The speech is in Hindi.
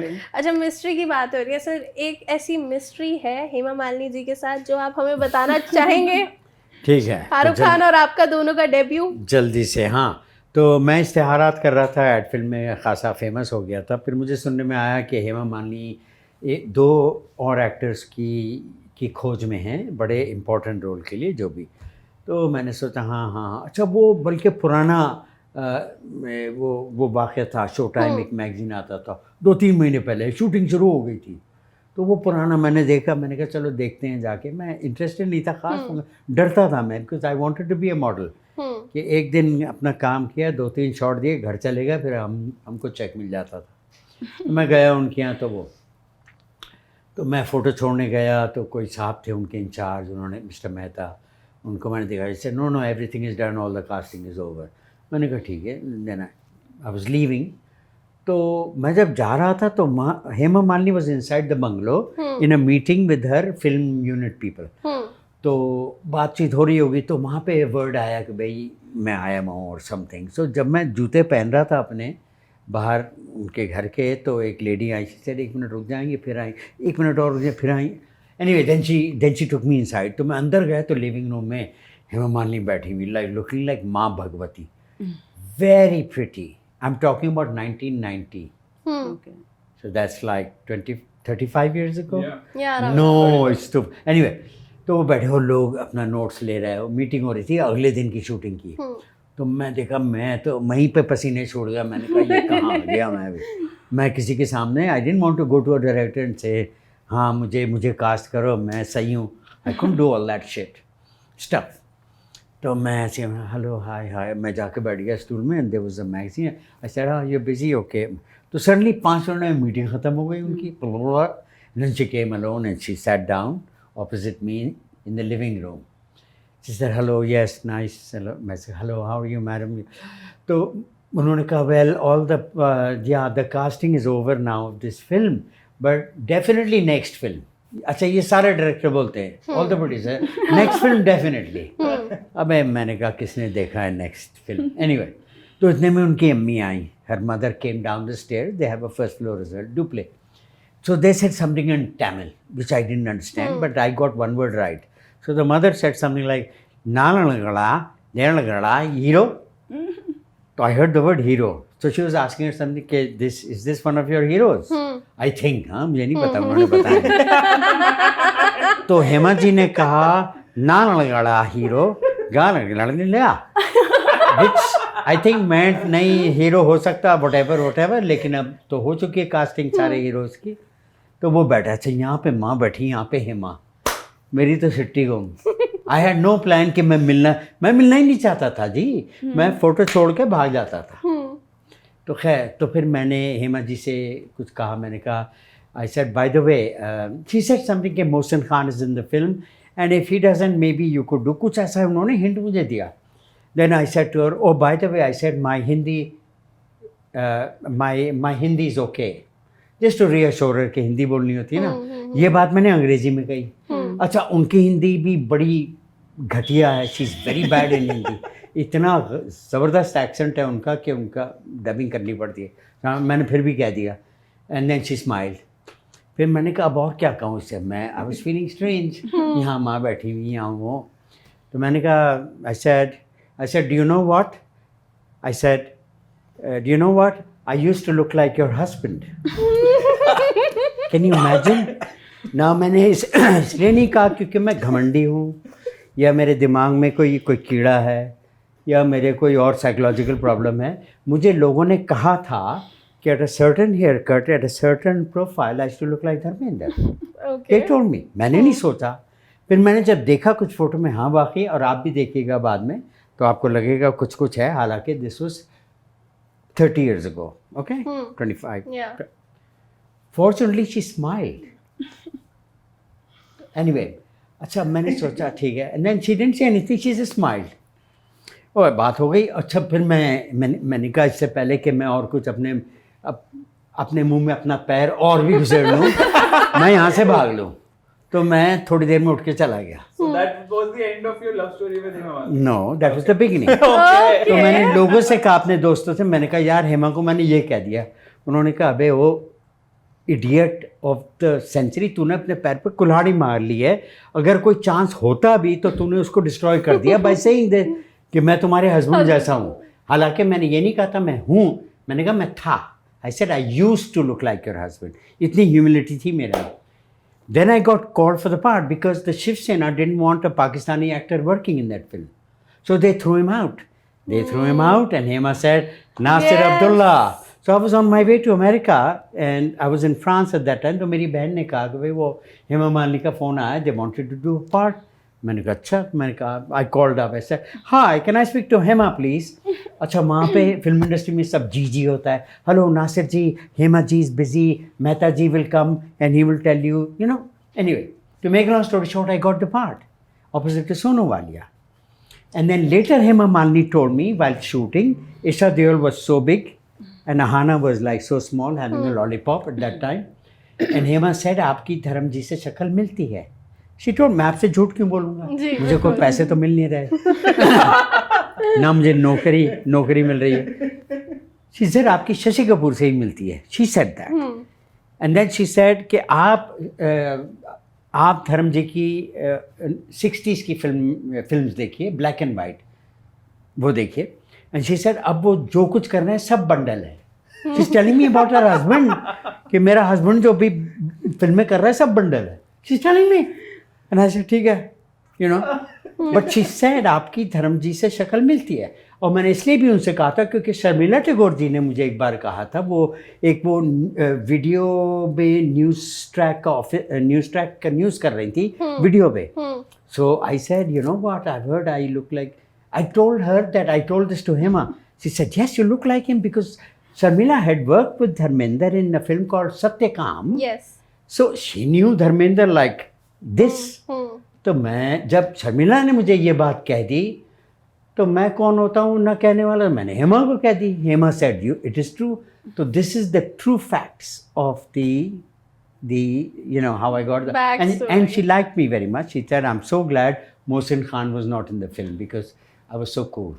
फिल्म। अच्छा, मिस्ट्री की बात हो रही है सर, एक ऐसी मिस्ट्री है हेमा मालिनी जी के साथ जो आप हमें बताना चाहेंगे? ठीक है, शाहरुख खान और आपका दोनों का डेब्यू। जल्दी से। हाँ, तो मैं इश्तिहारात कर रहा था, एड फिल्म में खासा फेमस हो गया था। फिर मुझे सुनने में आया कि हेमा मालिनी दो और एक्टर्स की खोज में हैं, बड़े इम्पोर्टेंट रोल के लिए जो भी। तो मैंने सोचा हाँ हाँ हाँ, अच्छा वो बल्कि पुराना वो वाक़या था। शो टाइम एक मैगज़ीन आता था 2-3 महीने पहले, शूटिंग शुरू हो गई थी। तो वो पुराना मैंने देखा, मैंने कहा चलो देखते हैं जाके। मैं इंटरेस्टेड नहीं था ख़ास, डरता था मैं, because I wanted to be a model. कि एक दिन अपना काम किया, 2-3 शॉट दिए, घर चले गए, फिर हमको चेक मिल जाता था। तो मैं गया उनके यहाँ, तो मैं फ़ोटो छोड़ने गया, तो कोई साहब थे उनके इंचार्ज, उन्होंने मिस्टर मेहता, उनको मैंने दिखाया, जैसे no no everything is done, all the casting is over. मैंने कहा ठीक है, देन आई वाज लीविंग। तो मैं जब जा रहा था तो Hema Malini was inside the bungalow in a meeting with her film unit people. तो बातचीत हो रही होगी, तो वहाँ पे वर्ड आया कि भाई मैं आया हूँ और समथिंग। सो जब मैं जूते पहन रहा था अपने बाहर उनके घर के, तो एक lady I, she said 1 minute रुक जाएंगे, फिर आई, 1 मिनट और रुक जाए, फिर आई। Anyway then she took me inside. तो मैं अंदर गया तो लिविंग रूम में हेमा मालिनी बैठी हुई, लाइक लुकिंग लाइक माँ Bhagwati, very pretty. I am talking about 1990। Okay. So that's like 35 years ago? Yeah, around. No, it's too... Anyway, तो वो बैठे हो, लोग अपना नोट्स ले रहे हो, मीटिंग हो रही थी अगले दिन की शूटिंग की। तो मैं देखा, मैं तो वहीं पे पसीने छोड़ गया। मैंने कहा ये कहाँ आ गया मैं अभी। मैं किसी के सामने, I didn't want to go to a director and से हाँ मुझे कास्ट करो, मैं सही हूँ। I couldn't do all that shit stuff. तो मैं ऐसे हेलो हाय हाय, मैं जाके बैठ गया स्टूल में, and there was a magazine. I said हाँ यू बिजी, ओके। तो सडनली 5 मिनट में मीटिंग ख़त्म हो गई उनकी। Then she came alone and she sat down opposite me in the living room. She said hello, yes nice, hello. मैं say hello, how are you madam. तो उन्होंने कहा well all the casting is over now this film, but definitely next film. अच्छा, ये सारे डायरेक्टर बोलते हैं, all the producer, next film definitely. अबे मैंने कहा किसने देखा है नेक्स्ट फिल्म। एनीवे, तो इतने में उनकी अम्मी आई, her mother came down the stair, they have a first floor result do play. So they said something in Tamil, which I didn't understand, but I got one word right. So the mother said something like, Nalanagala, Nalanagala, hero? So I heard the word hero. So she was asking her something, is this one of your heroes? I think, हाँ मुझे नहीं पता, उन्होंने बताया। तो हेमा जी ने कहा, Nalanagala hero, Galanagala, which I think meant नहीं हीरो हो सकता, whatever, लेकिन अब तो हो चुकी है कास्टिंग सारे हीरोज़ की। तो वो बैठा, अच्छा यहाँ पे माँ बैठी, यहाँ पे हेमा, मेरी तो सिट्टी गुम। आई हैड नो प्लान कि मैं मिलना ही नहीं चाहता था जी। मैं फ़ोटो छोड़ के भाग जाता था। तो खैर, तो फिर मैंने हेमा जी से कुछ कहा। मैंने कहा, I said by the way, she said something कि Mohsin Khan is in the film and if he doesn't may be you could do, कुछ ऐसा उन्होंने हिंट मुझे दिया। Then I said to her, oh, by the way, I said my Hindi is okay. Just to reassure her कि हिंदी बोलनी होती है ना। ये बात मैंने अंग्रेजी में कही। अच्छा, उनकी हिंदी भी बड़ी घटिया है, she is very bad in Hindi. इतना ज़बरदस्त एक्सेंट है उनका कि उनका डबिंग करनी पड़ती है। मैंने फिर भी कह दिया, एंड देन शी स्माइल्ड। फिर मैंने कहा अब और क्या कहूँ इससे, मैं आई वाज फीलिंग स्ट्रेंज, यहाँ माँ बैठी हुई, यहाँ वो। तो मैंने कहा, I said, do you know what? I said, do you know what? I used to look like your husband. Can you imagine? Now मैंने इसलिए नहीं कहा क्योंकि मैं घमंडी हूँ, या मेरे दिमाग में कोई कीड़ा है, या मेरे कोई और साइकोलॉजिकल प्रॉब्लम है। मुझे लोगों ने कहा था कि at a certain haircut, at a certain profile, I used to look like Dharmendra. They told me. मैंने नहीं सोचा। फिर मैंने जब देखा कुछ फ़ोटो में, हाँ वाकई, और आप भी देखिएगा बाद में तो आपको लगेगा कुछ है। हालांकि this was 30 years ago, okay? 25. Yeah. Fortunately, she smiled. Anyway, अच्छा मैंने सोचा ठीक है, and then she didn't say anything, she just smiled. और बात हो गई। अच्छा, फिर मैंने कहा इससे पहले कि मैं और कुछ अपने मुंह में अपना पैर और भी घुसेड़ लूँ, मैं यहाँ से भाग लूँ, तो मैं थोड़ी देर में उठ के चला गया। So that was the end of your love story with Hema Malini? No, that was the beginning. Okay. तो मैंने लोगों से कहा, अपने दोस्तों से, मैंने कहा यार हेमा को मैंने ये कह दिया। उन्होंने कहा अबे वो इडियट ऑफ द सेंचुरी, तूने अपने पैर पे कुल्हाड़ी मार ली है, अगर कोई चांस होता भी तो तूने उसको डिस्ट्रॉय कर दिया बाय सेइंग दैट कि मैं तुम्हारे हस्बैंड जैसा हूँ। हालांकि मैंने ये नहीं कहा था मैं हूँ, मैंने कहा मैं था। I said I used to look like your husband. इतनी ह्यूमिलिटी थी मेरा। Then I got called for the part because the Shiv Sena didn't want a Pakistani actor working in that film. So they threw him out. They threw him out and Hema said, Nasir Yes. Abdullah. So I was on my way to America and I was in France at that time. तो मेरी बहन ने कहा कि भाई वो हेमा मालिनी का फ़ोन आया, they wanted to do a part. मैंने कहा अच्छा, मैंने कहा I called up, I said, hi, can I speak to Hema please? अच्छा, वहाँ पे फिल्म इंडस्ट्री में सब जी होता है. Hello Nasir ji, Hema ji is busy, Mehta ji will come and he will tell you, you know. Anyway, to make a long story short, I got the part opposite to Sonu Walia. And then later Hema Malini told me while shooting, Isha Deol was so big and Ahana was like so small, having a lollipop at that time. And Hema said, आपकी धर्म जी से शक्ल मिलती है. She told मैं आपसे झूठ क्यों बोलूँगा, मुझे कोई पैसे तो मिल नहीं रहे ना मुझे नौकरी मिल रही है. She said आपकी शशि कपूर से ही मिलती है. She said that. And then she said कि आप धर्म जी की 60s की फिल्म्स देखिए, ब्लैक एंड वाइट, वो देखिए. एंड शी सेड अब वो जो कुछ कर रहे हैं सब बंडल है. She is telling me about her husband कि मेरा हस्बैंड जो भी फिल्में कर रहा है सब बंडल है. She is telling me and I said ठीक है, you know. But she said आपकी धर्म जी से शक्ल मिलती है. और मैंने इसलिए भी उनसे कहा था क्योंकि शर्मिला टैगोर जी ने मुझे एक बार कहा था, वो वीडियो में न्यूज़ ट्रैक का न्यूज़ कर रही थी वीडियो पे. So I said you know what I heard I look like, I told her that I told this to Hema. She said yes you look like him because Sharmila had worked with Dharmendra in a film called Satyakam. So she knew Dharmendra like this. तो मैं जब शर्मिला ने मुझे ये बात कह दी तो मैं कौन होता हूँ ना कहने वाला, मैंने हेमा को कह दी. Hema said you it is true. तो this is the true facts of the you know how I got the and she liked me very much. She said I'm so glad Mohsin Khan was not in the film because I was so cool.